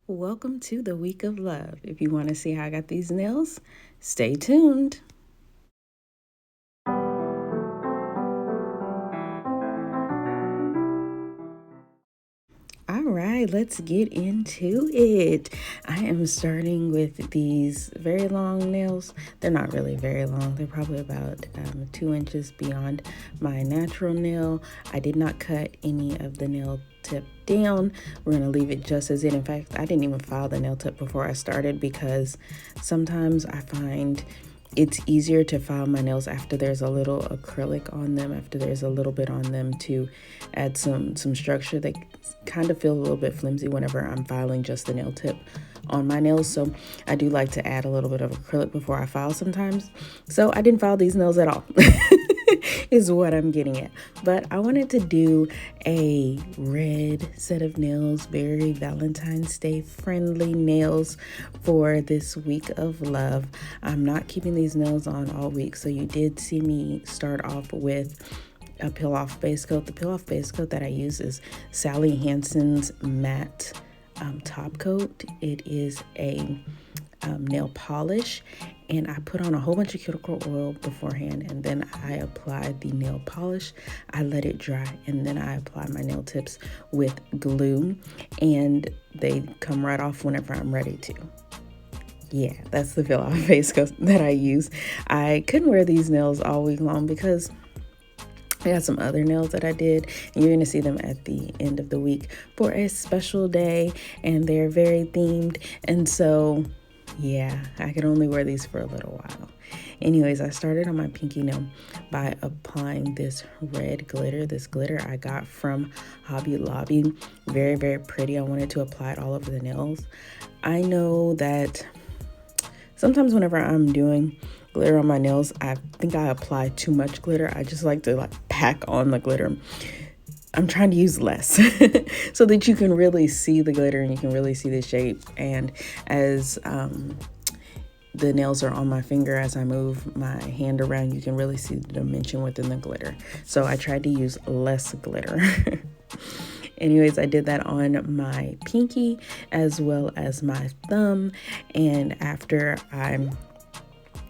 Welcome to the week of love. If you want to see how I got these nails, stay tuned. All right, let's get into it. I am starting with these very long nails. They're not really very long. They're probably about 2 inches beyond my natural nail. I did not cut any of the nail tip down. We're going to leave it just as it. In fact, I didn't even file the nail tip before I started because sometimes I find it's easier to file my nails after there's a little acrylic on them, after there's a little bit on them, to add some structure. They kind of feel a little bit flimsy whenever I'm filing just the nail tip on my nails. So I do like to add a little bit of acrylic before I file sometimes. So I didn't file these nails at all. Is what I'm getting at. But I wanted to do a red set of nails, very Valentine's Day friendly nails for this week of love. I'm not keeping these nails on all week, so you did see me start off with a peel off base coat. The peel off base coat that I use is Sally Hansen's matte top coat. It is a nail polish, and I put on a whole bunch of cuticle oil beforehand, and then I applied the nail polish. I let it dry, and then I apply my nail tips with glue, and they come right off whenever I'm ready to. Yeah, that's the fill off face coat that I use. I couldn't wear these nails all week long because I got some other nails that I did, and you're going to see them at the end of the week for a special day, and they're very themed, and so yeah, I could only wear these for a little while. Anyways, I started on my pinky nail by applying this red glitter. This glitter I got from Hobby Lobby. Very, very pretty. I wanted to apply it all over the nails. I know that sometimes whenever I'm doing glitter on my nails, I think I apply too much glitter. I just like to pack on the glitter. I'm trying to use less so that you can really see the glitter and you can really see the shape. And as the nails are on my finger, as I move my hand around, you can really see the dimension within the glitter. So I tried to use less glitter. Anyways, I did that on my pinky as well as my thumb. And after I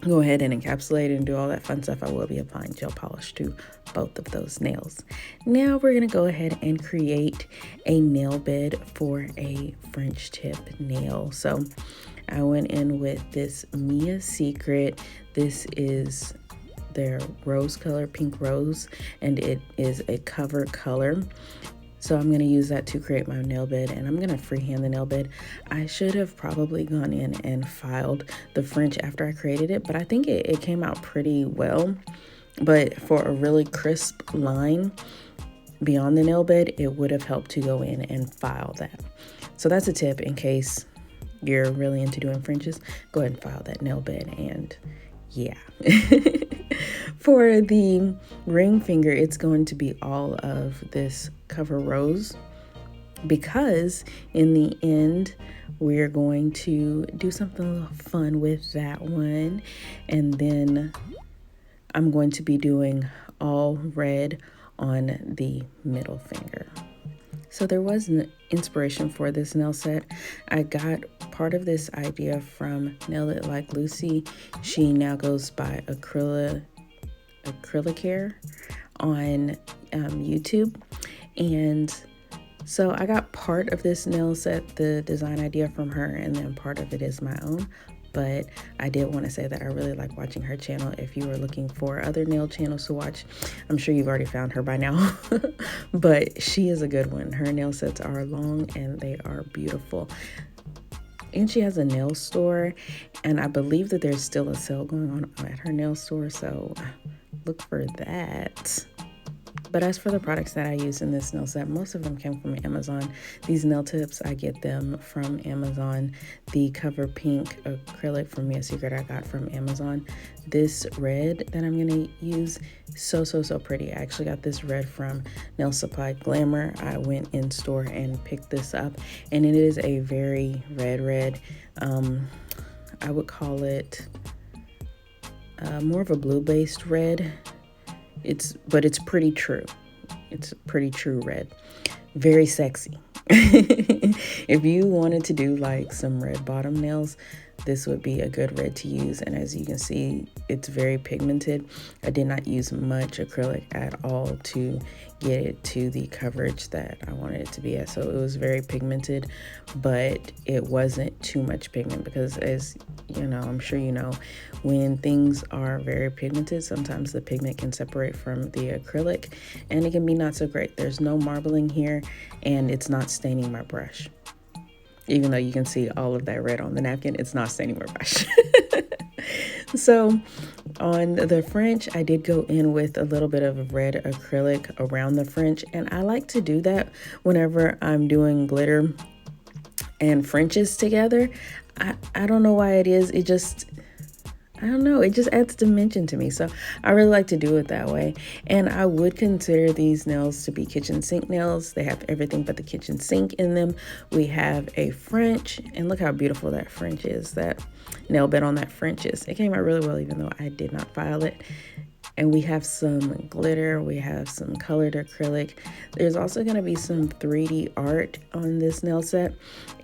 go ahead and encapsulate and do all that fun stuff, I will be applying gel polish to both of those nails. Now we're going to go ahead and create a nail bed for a French tip nail. So I went in with this Mia Secret. This is their rose color, pink rose, and it is a cover color. So I'm going to use that to create my nail bed, and I'm going to freehand the nail bed. I should have probably gone in and filed the French after I created it, but I think it came out pretty well. But for a really crisp line beyond the nail bed, it would have helped to go in and file that. So that's a tip in case you're really into doing Frenches. Go ahead and file that nail bed, and yeah. For the ring finger, it's going to be all of this cover rose, because in the end we're going to do something a little fun with that one. And then I'm going to be doing all red on the middle finger. So there was an inspiration for this nail set. I got part of this idea from Nail It Like Lucy. She now goes by Acrylic Hair on YouTube. And so I got part of this nail set, the design idea, from her, and then part of it is my own. But I did want to say that I really like watching her channel. If you are looking for other nail channels to watch, I'm sure you've already found her by now. But she is a good one. Her nail sets are long and they are beautiful. And she has a nail store, and I believe that there's still a sale going on at her nail store, so look for that. But as for the products that I use in this nail set, most of them came from Amazon. These nail tips, I get them from Amazon. The Cover Pink acrylic from Mia Secret I got from Amazon. This red that I'm going to use, so pretty. I actually got this red from Nail Supply Glamour. I went in store and picked this up, and it is a very red. I would call it more of a blue-based red. But it's pretty true. It's pretty true red. Very sexy. If you wanted to do like some red bottom nails, this would be a good red to use. And as you can see, it's very pigmented. I did not use much acrylic at all to get it to the coverage that I wanted it to be at. So it was very pigmented, but it wasn't too much pigment, because as you know, I'm sure you know, when things are very pigmented, sometimes the pigment can separate from the acrylic and it can be not so great. There's no marbling here and it's not staining my brush. Even though you can see all of that red on the napkin, it's not staining my brush. So on the French, I did go in with a little bit of red acrylic around the French, and I like to do that whenever I'm doing glitter and Frenches together. I don't know why it is. I don't know, it just adds dimension to me. So I really like to do it that way. And I would consider these nails to be kitchen sink nails. They have everything but the kitchen sink in them. We have a French, and look how beautiful that French is. That nail bed on that French is. It came out really well, even though I did not file it. And we have some glitter, we have some colored acrylic. There's also gonna be some 3D art on this nail set,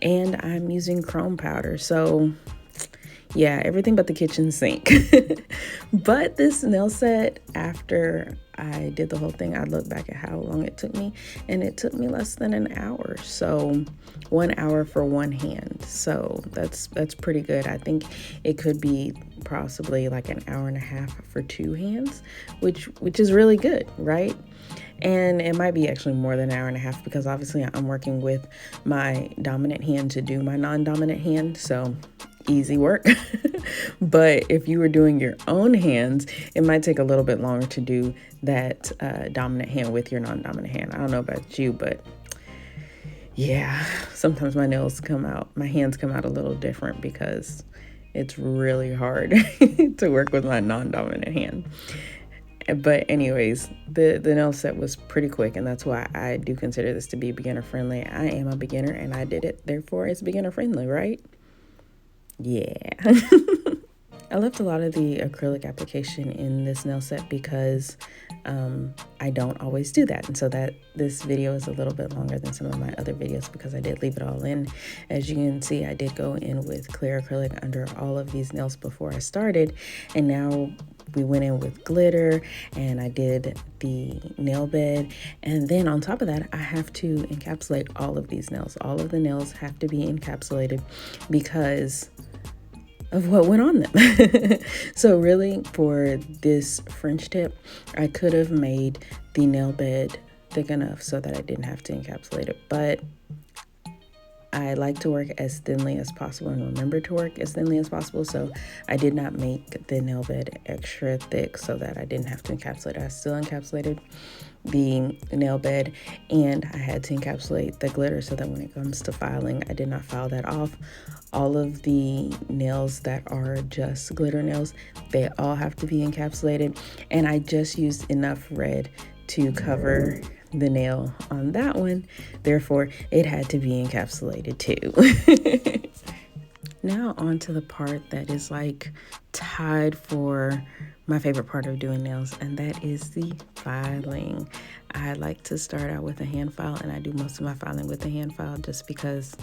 and I'm using chrome powder. So yeah, everything but the kitchen sink. But this nail set, after I did the whole thing, I looked back at how long it took me, and it took me less than an hour. So 1 hour for one hand. So that's pretty good. I think it could be possibly like an hour and a half for two hands, which is really good, right? And it might be actually more than an hour and a half, because obviously I'm working with my dominant hand to do my non-dominant hand. So easy work. But if you were doing your own hands, it might take a little bit longer to do that dominant hand with your non-dominant hand. I don't know about you, but yeah, sometimes my hands come out a little different, because it's really hard to work with my non-dominant hand. But anyways, the nail set was pretty quick, and that's why I do consider this to be beginner friendly. I am a beginner and I did it, therefore it's beginner friendly, right? Yeah. I left a lot of the acrylic application in this nail set because I don't always do that. And so that this video is a little bit longer than some of my other videos, because I did leave it all in. As you can see, I did go in with clear acrylic under all of these nails before I started. And now we went in with glitter, and I did the nail bed. And then on top of that, I have to encapsulate all of these nails. All of the nails have to be encapsulated because of what went on them. So really, for this French tip, I could have made the nail bed thick enough so that I didn't have to encapsulate it, but I like to work as thinly as possible and remember to work as thinly as possible. So I did not make the nail bed extra thick so that I didn't have to encapsulate it. I still encapsulated the nail bed, and I had to encapsulate the glitter so that when it comes to filing, I did not file that off. All of the nails that are just glitter nails, they all have to be encapsulated, and I just used enough red to cover the nail on that one, therefore it had to be encapsulated too. Now on to the part that is like tied for my favorite part of doing nails, and that is the filing. I like to start out with a hand file, and I do most of my filing with a hand file just because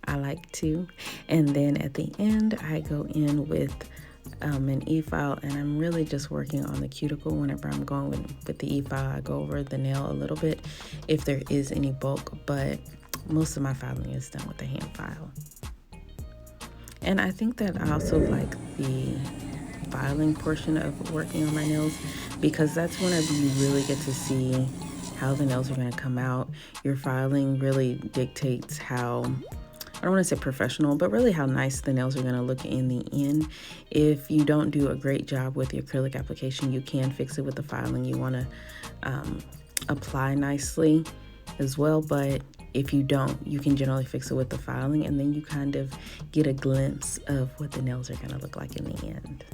I like to. And then at the end, I go in with an e-file, and I'm really just working on the cuticle. Whenever I'm going with the e-file, I go over the nail a little bit if there is any bulk, but most of my filing is done with the hand file. And I think that I also like the filing portion of working on my nails, because that's whenever you really get to see how the nails are going to come out. Your filing really dictates how, I don't want to say professional, but really how nice the nails are going to look in the end. If you don't do a great job with the acrylic application, you can fix it with the filing. You want to apply nicely as well, but if you don't, you can generally fix it with the filing, and then you kind of get a glimpse of what the nails are going to look like in the end.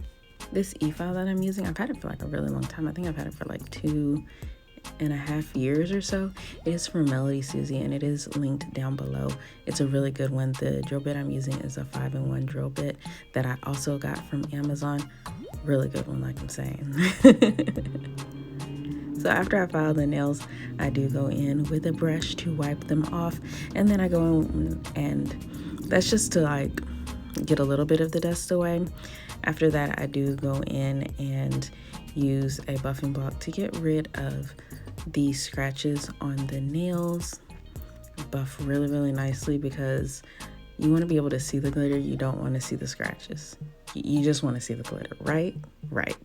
This e-file that I'm using, I've had it for like a really long time. I think I've had it for like 2.5 years or so. It is from Melody Susie, and it is linked down below. It's a really good one. The drill bit I'm using is a 5-in-1 drill bit that I also got from Amazon. Really good one, like I'm saying. So after I file the nails, I do go in with a brush to wipe them off, and then I go in, and that's just to like get a little bit of the dust away. After that, I do go in and use a buffing block to get rid of the scratches on the nails. Buff really, really nicely because you want to be able to see the glitter. You don't want to see the scratches. You just want to see the glitter, right? Right.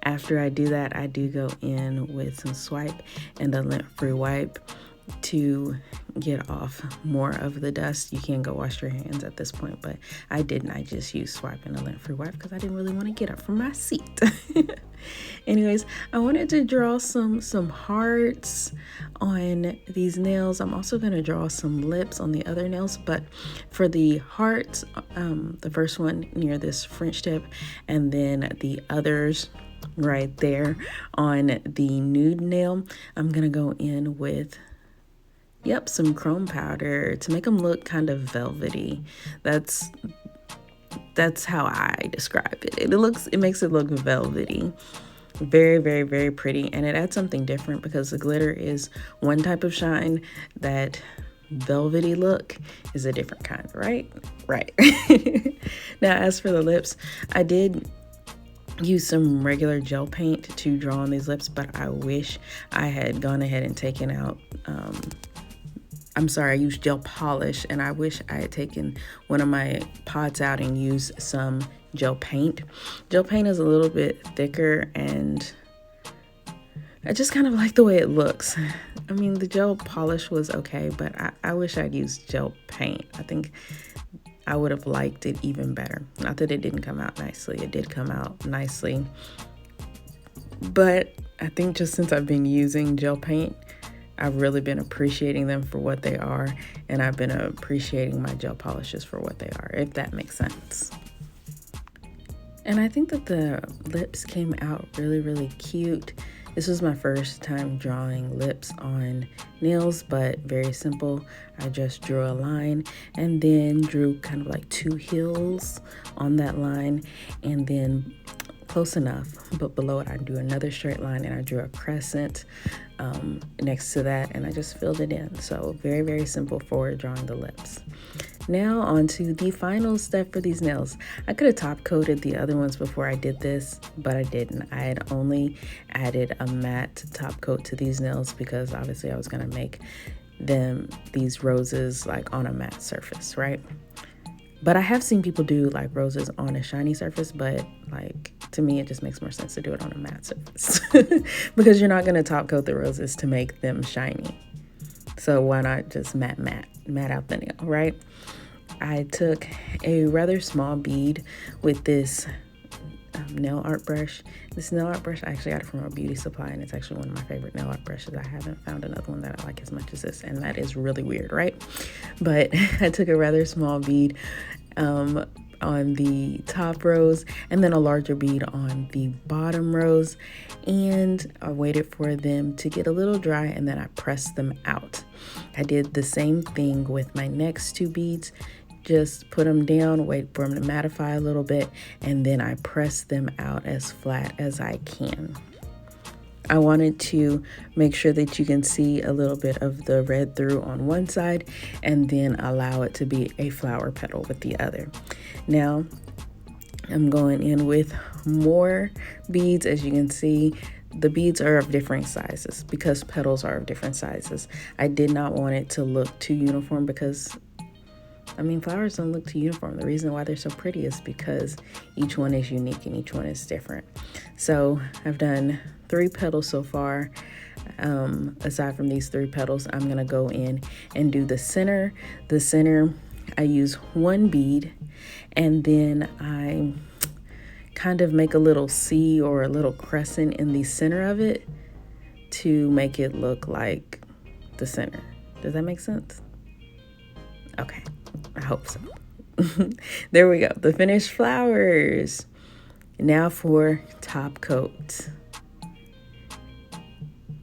After I do that, I do go in with some swipe and a lint-free wipe to get off more of the dust. You can go wash your hands at this point, but I didn't. I just used swipe and a lint-free wipe because I didn't really want to get up from my seat. Anyways, I wanted to draw some hearts on these nails. I'm also going to draw some lips on the other nails, but for the hearts, the first one near this French tip, and then the others right there on the nude nail, I'm going to go in with some chrome powder to make them look kind of velvety. That's how I describe it. It makes it look velvety. Very, very, very pretty, and it adds something different because the glitter is one type of shine. That velvety look is a different kind, right? Right. Now, as for the lips, I did use some regular gel paint to draw on these lips, but I wish I had gone ahead and taken out I used gel polish, and I wish I had taken one of my pods out and used some gel paint. Gel paint is a little bit thicker, and I just kind of like the way it looks. I mean, the gel polish was okay, but I wish I'd used gel paint. I think I would have liked it even better. Not that it didn't come out nicely. It did come out nicely. But I think just since I've been using gel paint, I've really been appreciating them for what they are, and I've been appreciating my gel polishes for what they are, if that makes sense. And I think that the lips came out really, really cute. This was my first time drawing lips on nails, but very simple. I just drew a line and then drew kind of like two hills on that line, and then close enough, but below it I do another straight line, and I drew a crescent next to that, and I just filled it in. So very, very simple for drawing the lips. Now on to the final step for these nails. I could have top coated the other ones before I did this, but I didn't. I had only added a matte top coat to these nails because obviously I was going to make these roses like on a matte surface, right? But I have seen people do like roses on a shiny surface, but like to me, it just makes more sense to do it on a matte surface because you're not going to top coat the roses to make them shiny. So why not just matte out the nail, right? I took a rather small bead with this nail art brush. This nail art brush, I actually got it from a beauty supply, and it's actually one of my favorite nail art brushes. I haven't found another one that I like as much as this, and that is really weird, right? But I took a rather small bead on the top rows, and then a larger bead on the bottom rows, and I waited for them to get a little dry, and then I pressed them out. I did the same thing with my next two beads. Just put them down, wait for them to mattify a little bit, and then I press them out as flat as I can. I wanted to make sure that you can see a little bit of the red through on one side, and then allow it to be a flower petal with the other. Now I'm going in with more beads. As you can see, the beads are of different sizes because petals are of different sizes. I did not want it to look too uniform because flowers don't look too uniform. The reason why they're so pretty is because each one is unique and each one is different. So I've done 3 petals so far. Aside from these 3 petals, I'm gonna go in and do the center. The center, I use 1 bead, and then I kind of make a little C or a little crescent in the center of it to make it look like the center. Does that make sense? Okay. I hope so. There we go. The finished flowers. Now for top coat.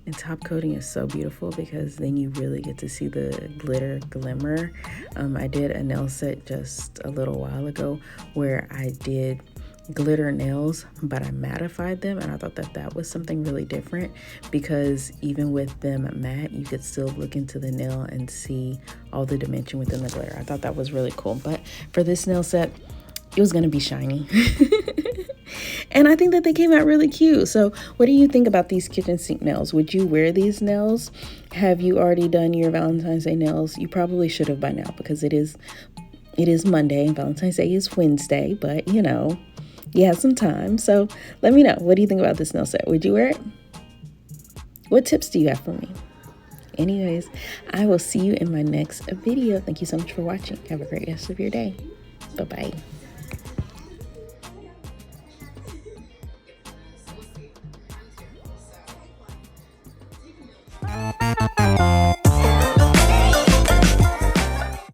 And top coating is so beautiful because then you really get to see the glitter glimmer. I did a nail set just a little while ago where I did glitter nails, but I mattified them, and I thought that that was something really different, because even with them matte, you could still look into the nail and see all the dimension within the glitter. I thought that was really cool. But for this nail set, it was gonna be shiny. And I think that they came out really cute. So what do you think about these kitchen sink nails? Would you wear these nails? Have you already done your Valentine's Day nails? You probably should have by now, because it is Monday and Valentine's Day is Wednesday, but you know, you have some time. So let me know, what do you think about this nail set? Would you wear it? What tips do you have for me? Anyways, I will see you in my next video. Thank you so much for watching. Have a great rest of your day. Bye-bye.